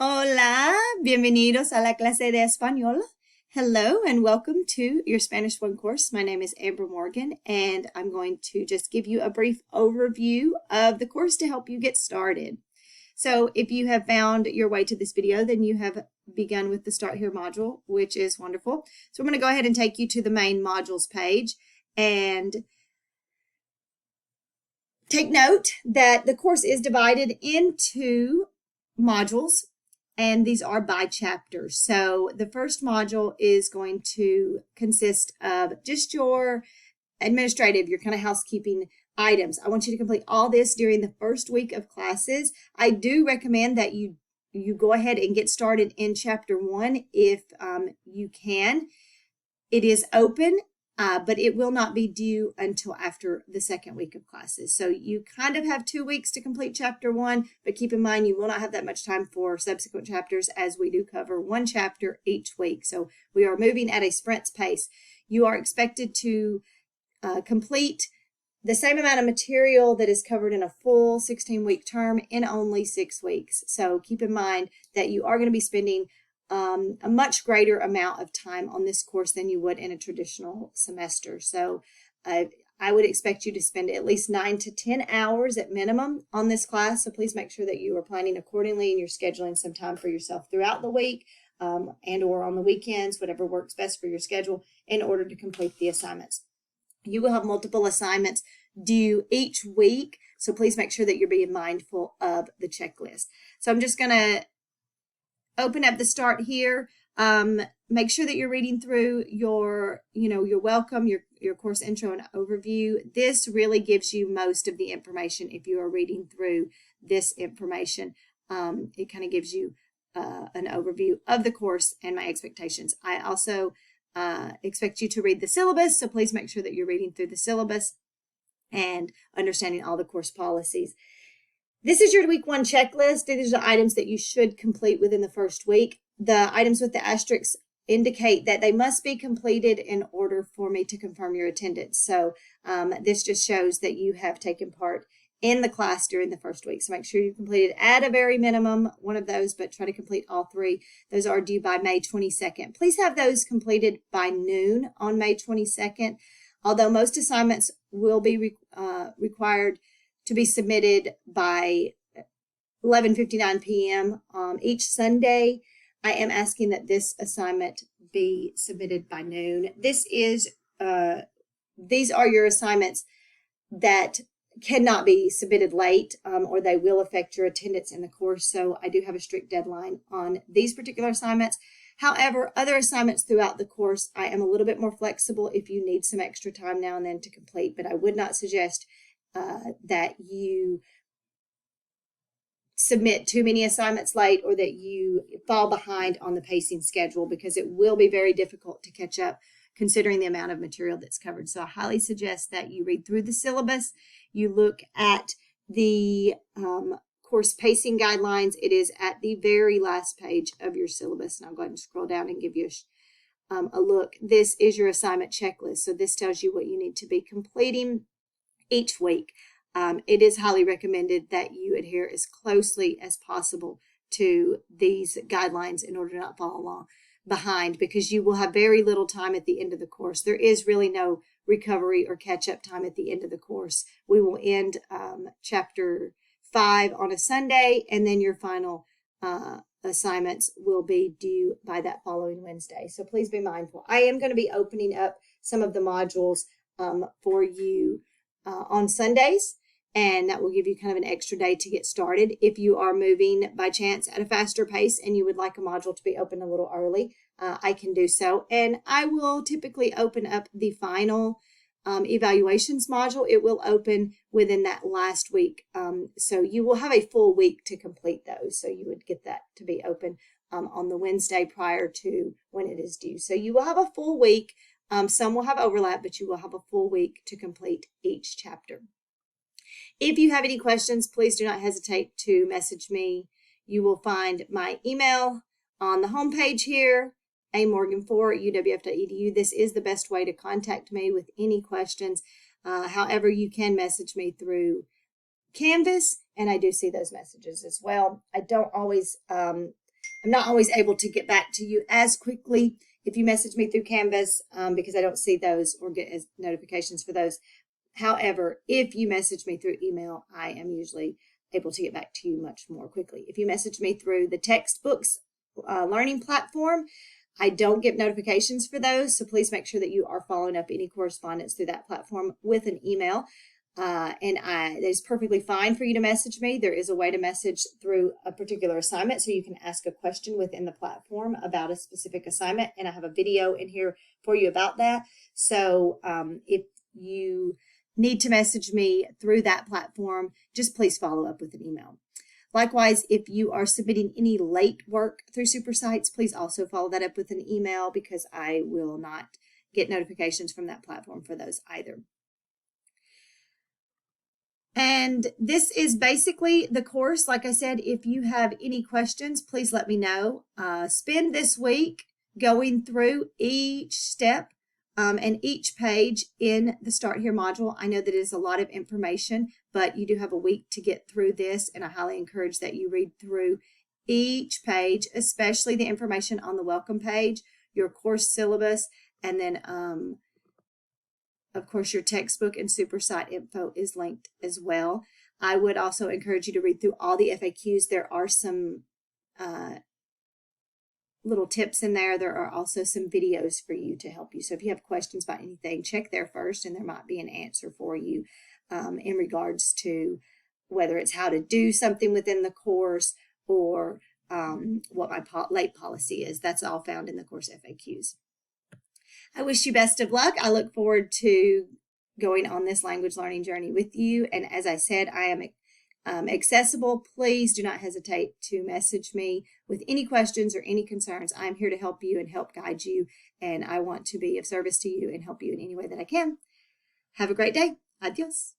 Hola, bienvenidos a la clase de español. Hello and welcome to your Spanish 1 course. My name is Amber Morgan and I'm going to just give you a brief overview of the course to help you get started. So if you have found your way to this video, then you have begun with the Start Here module, which is wonderful. So I'm going to go ahead and take you to the main modules page and take note that the course is divided into modules. And these are by chapter. So the first module is going to consist of just your administrative, your kind of housekeeping items. I want you to complete all this during the first week of classes. I do recommend that you go ahead and get started in chapter 1 if you can. It is open. But it will not be due until after the second week of classes. So you kind of have 2 weeks to complete chapter 1, but keep in mind you will not have that much time for subsequent chapters as we do cover 1 chapter each week. So we are moving at a sprint's pace. You are expected to complete the same amount of material that is covered in a full 16-week term in only 6 weeks. So keep in mind that you are going to be spending a much greater amount of time on this course than you would in a traditional semester. So I would expect you to spend at least 9 to 10 hours at minimum on this class. So please make sure that you are planning accordingly and you're scheduling some time for yourself throughout the week and or on the weekends, whatever works best for your schedule in order to complete the assignments. You will have multiple assignments due each week. So please make sure that you're being mindful of the checklist. So I'm just going to open up the Start Here. Make sure that you're reading through your welcome, your course intro and overview. This really gives you most of the information if you are reading through this information. It kind of gives you an overview of the course and my expectations. I also expect you to read the syllabus, so please make sure that you're reading through the syllabus and understanding all the course policies. This is your week 1 checklist. These are the items that you should complete within the first week. The items with the asterisks indicate that they must be completed in order for me to confirm your attendance. So this just shows that you have taken part in the class during the first week. So make sure you completed at a very minimum one of those, but try to complete all 3. Those are due by May 22nd. Please have those completed by noon on May 22nd. Although most assignments will be required to be submitted by 11:59 p.m. Each Sunday. I am asking that this assignment be submitted by noon. These are your assignments that cannot be submitted late or they will affect your attendance in the course. So I do have a strict deadline on these particular assignments. However, other assignments throughout the course, I am a little bit more flexible if you need some extra time now and then to complete, but I would not suggest that you submit too many assignments late or that you fall behind on the pacing schedule because it will be very difficult to catch up considering the amount of material that's covered. So I highly suggest that you read through the syllabus, you look at the course pacing guidelines. It is at the very last page of your syllabus, and I'll go ahead and scroll down and give you a look. This is your assignment checklist. So this tells you what you need to be completing each week. It is highly recommended that you adhere as closely as possible to these guidelines in order to not fall along behind because you will have very little time at the end of the course. There is really no recovery or catch-up time at the end of the course. We will end chapter 5 on a Sunday, and then your final assignments will be due by that following Wednesday. So please be mindful. I am going to be opening up some of the modules for you on Sundays, and that will give you kind of an extra day to get started. If you are moving by chance at a faster pace and you would like a module to be open a little early, I can do so. And I will typically open up the final evaluations module. It will open within that last week. So you will have a full week to complete those. So you would get that to be open on the Wednesday prior to when it is due. So you will have a full week. Some will have overlap, but you will have a full week to complete each chapter. If you have any questions, please do not hesitate to message me. You will find my email on the homepage here, amorgan4@uwf.edu. This is the best way to contact me with any questions. However, you can message me through Canvas, and I do see those messages as well. I don't always I'm not always able to get back to you as quickly if you message me through Canvas because I don't see those or get notifications for those. However, if you message me through email, I am usually able to get back to you much more quickly. If you message me through the textbooks learning platform, I don't get notifications for those, so please make sure that you are following up any correspondence through that platform with an email. It is perfectly fine for you to message me. There is a way to message through a particular assignment, so you can ask a question within the platform about a specific assignment, and I have a video in here for you about that. So if you need to message me through that platform, just please follow up with an email. Likewise, if you are submitting any late work through SuperSites, please also follow that up with an email because I will not get notifications from that platform for those either. And this is basically the course. Like I said, if you have any questions, please let me know. Spend this week going through each step and each page in the Start Here module. I know that it is a lot of information, but you do have a week to get through this, and I highly encourage that you read through each page, especially the information on the welcome page, your course syllabus, and then of course, your textbook and SuperSite info is linked as well. I would also encourage you to read through all the FAQs. There are some little tips in there. There are also some videos for you to help you. So if you have questions about anything, check there first, and there might be an answer for you in regards to whether it's how to do something within the course or what my late policy is. That's all found in the course FAQs. I wish you best of luck. I look forward to going on this language learning journey with you. And as I said, I am accessible. Please do not hesitate to message me with any questions or any concerns. I'm here to help you and help guide you. And I want to be of service to you and help you in any way that I can. Have a great day. Adios.